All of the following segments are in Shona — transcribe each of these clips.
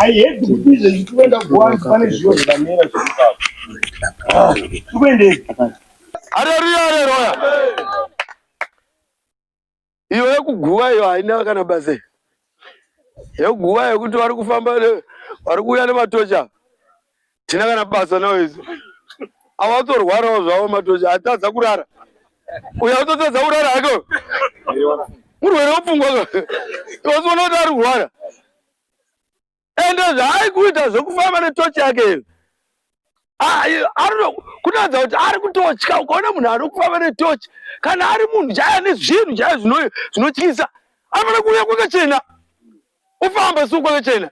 I hate the reason to end up one Spanish word than never to Iyo yekugua iyo haina kana basi. Yekugua yekuti vari kufamba vari kuuya nematocha. Tina kana basa nawo izvo. Avatorwarawo zvavo matocha atadza kurara. Uyo atotadza kurara hako. Murwere wopfungwa ka. Iwosiona kuti ari kurwara. Ende zvaikuita zvokufamba netochi yake. Kunadza kuti ari kutotya ukaona munhu ari kufamba netochi kana ari munhu chaya nezvinhu chaya zvinotyisa anofanira kuuya kwakachena ufambe su kwakachena.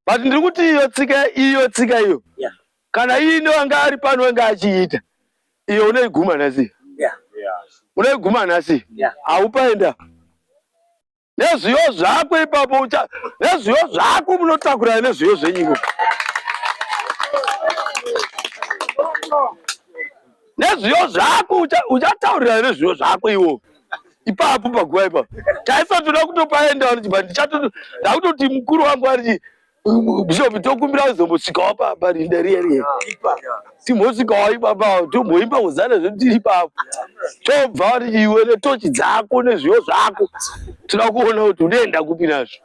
But ndiri kuti iyo tsika iyo kana ino anga ari pano anga achiita iyo unoiguma nhasi unoiguma nhasi haupaenda nezviyo zvako ipapo nezviyo zvako munotakura nezviyo zvenyiko nezviyo zvako uchataurira nezviyo zvako iwo ipapo paguva ipapo taisa toda kutopaenda ndakutoti mukuru wangu ari Bishop tokumbira kuzombosvikawo parinda riye timbosvikawo ipapa tomboimba kuzana zvotiri ipapo tobva vari iwe netochi dzako nezviyo zvako toda kuona kuti unoenda kupi nazvo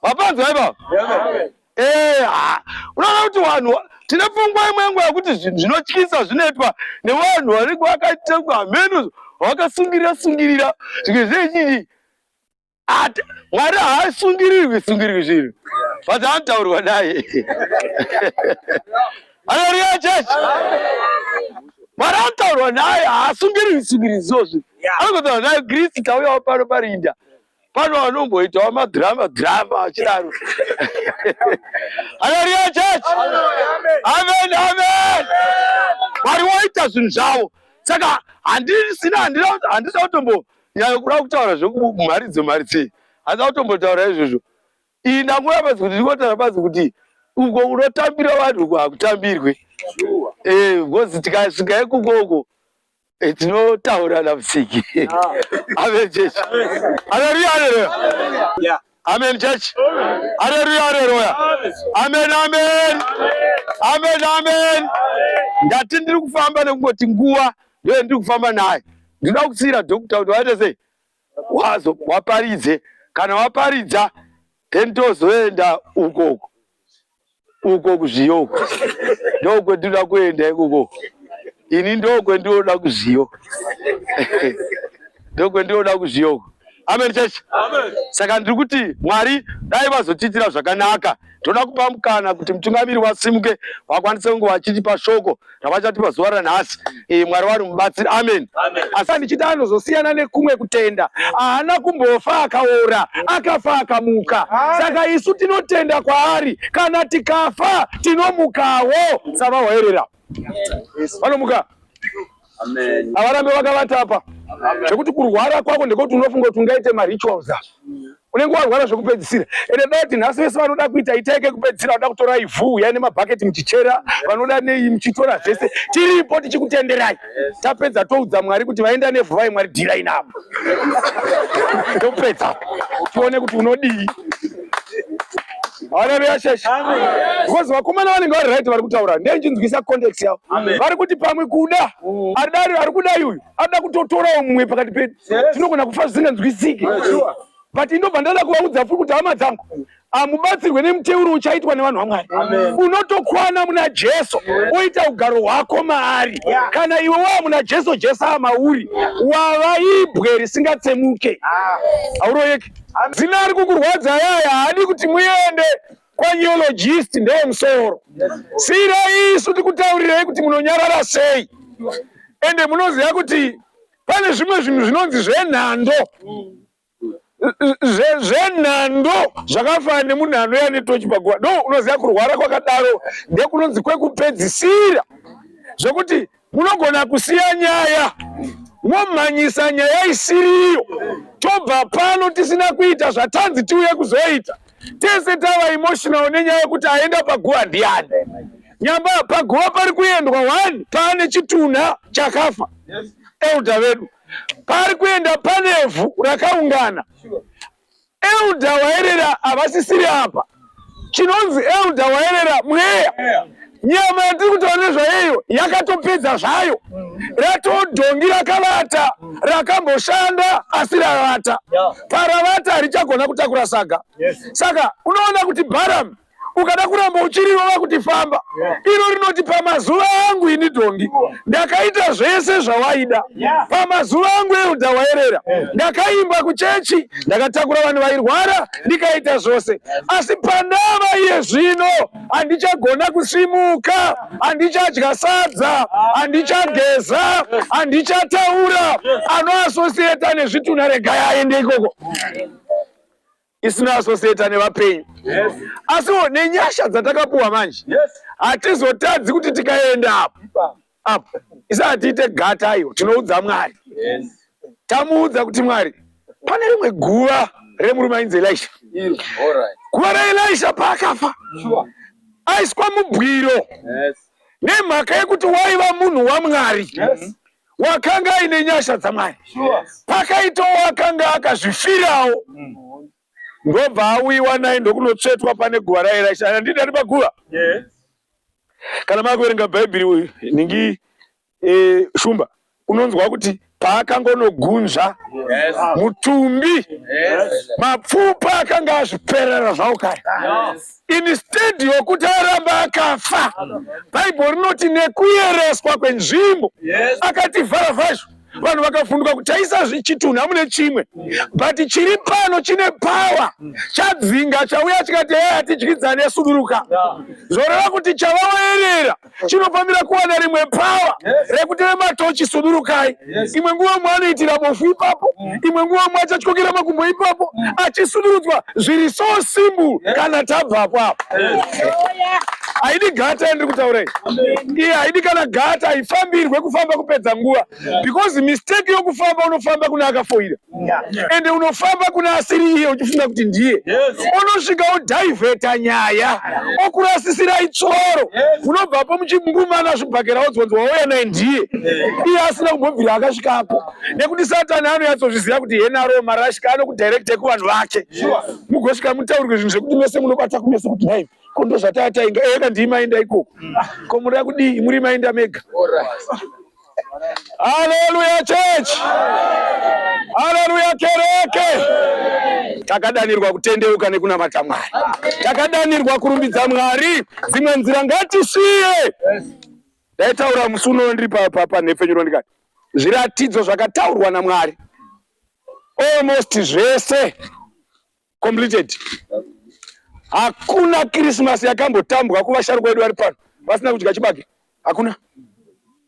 vapanzwa ipapo unoona kuti vanhu tine pfungwa imwe yakuti zvinotyisa zvinoitwa nevanhu vanenge vakaitengwa mhenu vakasungirira zvimwe zvechii Mwari haasungirirwi zvinhu but anotaurwa naye. Haleluya church. Mwari anotaurwa naye haasungirirwi izvozvo. Anotaurwa naye Kristu tauyawo pano parinda. Pano vanomboitawo madrama achidaro. Haleluya church. Amen. Mwari woita zvinhu zvavo. Saka handisa kutombo kuda kutaura zvokumhari sei. Handisa kutombotaura izvozvo. Ndangoya basi kuti ndikotaura basi kuti uko unotambira vanhu uko hakutambirwe. Because tikasvika ikoko tinotaura namusiki. Amen church. Hallelujah. Amen church. Hallelujah. Amen. Ndati ndiri kufamba nekungoti nguva ndiyo ndiri kufamba naye. Ndinoda kusiyira dhokota kuti waite sei waparidze kana waparidza then tozoenda uko kuzviyo ndokwe ndinoda kuenda ikoko ini ndokwe ndinoda kuzviyo ndokwe ndinoda kuzviyo. Amen church. Saka ndiri kuti Mwari dai vazotiitira zvakanaka. Toda kupa mukana kuti mutungamiri wasimuke wakwanise kunge vachitipa shoko ravachatipa zuva ranhasi. Mwari vari mubatsiri. Amen. Asi ndichiti anozosiyana nekumwe kutenda. Haana kumbofa akaora, akafa akamuka. Saka isu tinotenda kwaari, kana tikafa tinomukawo savahoerera. Vanomuka. Havarambe vakavata apa. Zvekuti kurwara kwako ndekuti unofunga kuti ungaite marituals. Unenge warwara zvokupedzisira. Ende doti nhasi vese vanoda kuita itaike kupedzisira, vanoda kutora ivhu yani mabhaketi muchichera, vanoda muchitora zvese. Tiripo tichikutenderai. Tapedza toudza Mwari kuti vaenda nevhu vai Mwari dhirai navo. Topedza. Tione kuti unodii. Haleluya church. Because vakomana vanenge vari right vari kutaura. Ndenjinzwisa context yavo. Vari kuti pamwe kuda ari kuda uyu ada kutotorawo mumwe pakati pedu. Tinogona kufa zvisinganzwisiki. But inobva ndada kuvaudza futi kuti hama dzangu amubatsirwe nemuteuro uchaitwa nevanhu vaMwari. Unotokwana muna Jesu oita ugaro hwako maari. Kana iwe muna Jesu amauri wava ibwe risingatsemuke. Auroyeki. Zina ari kukurwadza yaya hadi kuti muende kwaneurologist ndemusoro. Sirai isu tikutaurirei kuti munonyarara sei. Ende munoziva kuti pane zvimwe zvinhu zvinonzi zvenhando. Zvenhando zvakafanana nemunhu anoya netochi paguva. No, unoziva kurwara kwakadaro ndekunonzi kwekupedzisira. Zvokuti munogona kusiya nyaya momanyisa nyaya isiriyo. Tobva pano tisina kuita zvatanzi tiuye kuzoita. Tese tava emotional nenyaya yekuti aenda paguva ndiani. Nyamba paguva pari kuendwa 1 pane chitunha chakafa. Elder vedu. Pari kuenda panevhu rakaungana. Elder waerera avasisiri apa. Chinonzi elder waerera mweya. Nyama yatiri kutaura nezvayo yakatopedza zvayo. Ratodhongi rakavata, rakamboshanda asi ravata. Paravata harichagona kutakura saga. Saka unoona kuti Balaam ukada kuramba uchirivava kuti famba. Iro rinoti pamazuva angu ini dhongi ndakaita zvese zvawaida. Pamazuva angu Elder waerera ndakaimba kuchechi, ndakatakura vanhu vairwara, ndikaita zvose. Asi pandava iye zvino handichagona kusimuka, handichadya sadza, handichageza, handichataura. Anoasosieta nezvitunha regai aende ikoko. Isina asosieta nevapenyu. Asiwo nenyasha dzatakapuwa manje. Hatizotadzi kuti tikaenda apo. Isati tiite gata iyo tinoudza Mwari. Tamuudza kuti Mwari pane rimwe guva remurume ainzi Elisha. Guva raElisha paakafa. Aiswa mubwiro. Nemhaka yekuti waiva munhu waMwari. Wakanga aine nyasha dzaMwari. Pakaitawo wakanga akazvifirawo. Ndobva awiwa naye ndokunotsvetwa pane guva raElisha. Handidi ari paguva. Kana makuverenga Bhaibheri ningi Shumba, unonzwa kuti paakangonogunzva mutumbi, mapfupa akanga azviperera zvawo kare. Instead yokuti aramba akafa, Bhaibheri rinoti nekuyereswa kwenzvimbo akati vharavhazho. Vanhu vakafunduka kuti taisa chitunha mune chimwe, but chiri pano chine power. Chadzinga chauya chikati hatidyidzane suduruka. Zvoreva kuti chavawaerera chinofambira kuwana rimwe power rekuti vematochi sudurukai. Imwe nguva mwanoitira bofu ipapo, imwe nguva mwachatyokera makumbo ipapo, achisudurudzwa zviri so simple kana tabva apapo. Haidi gata yandiri kutaura iyi. Iye haidi kana gata haifambirwe kufamba kupedza nguva. Because mistake yokufamba unofamba kuna akafoira. Ende unofamba kuna asiri iye uchifunga kuti ndiye. Unosvika udhaivheta nyaya. Okurasisira itsoro. Unobvapo muchingumana zvibhakera wodzonzwa wauya naye ndiye. Iye asina kumbobvira akasvikapo. Nekuti Satani anoyatsozviziva kuti henaro marashika anokudirecte kuvanhu vake. Mugosvika mutaurirwe zvinhu zvekuti mese munobata kumese kuti naye. Kondo zvatata inga eka ndimaenda ikoko. Komura kudi muri maenda mega. Hallelujah church. Hallelujah kereke. Takadanirwa kutendeuka nekunamata Mwari. Takadanirwa kurumbidza Mwari. Dzimwe nzira ngatisiye. Ndaitaura musuno ndiri pa nefenyuro ndikati. Zviratidzo zvakataurwa naMwari. Almost zvese completed. Hakuna Christmas yakambotambwa kuvasharukwa vedu vari pano vasina kudya chibage. Hakuna.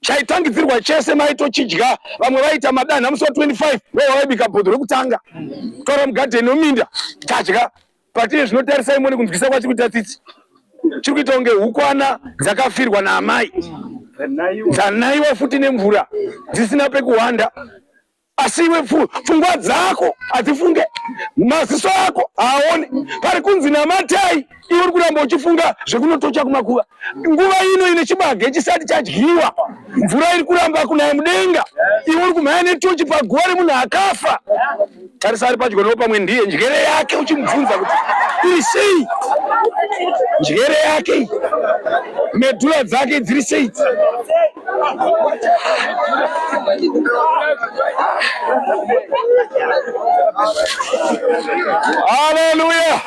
Chaitangidzirwa chese maitochidya. Vamwe vaita madanha musi wa 25 ndovaibika bhodho rekutanga. Tora mugadheni nominda tadya. Patiye zvinotarisa imoni kunzwisa kwachi kuita tsitsi. Chiri kuita kunge hukwana dzakafirwa naamai. Dzanaiwa futi nemvura dzisina pekuhwanda. Asi iwe pfungwa dzako hadzifunge, maziso ako haone. Pari kunzi namatai iwe uri kuramba uchifunga zvekunotocha kumakuva. Nguva ino ine chibage chisati chadyiwa, mvura iri kuramba kunaya mudenga, iwe uri kumhanya netochi paguva remunhu akafa. Tarisa ari padyo newo pamwe ndiye njere yake uchimubvunza kuti iri sei, njere yake medhula dzake dziri sei. Hallelujah.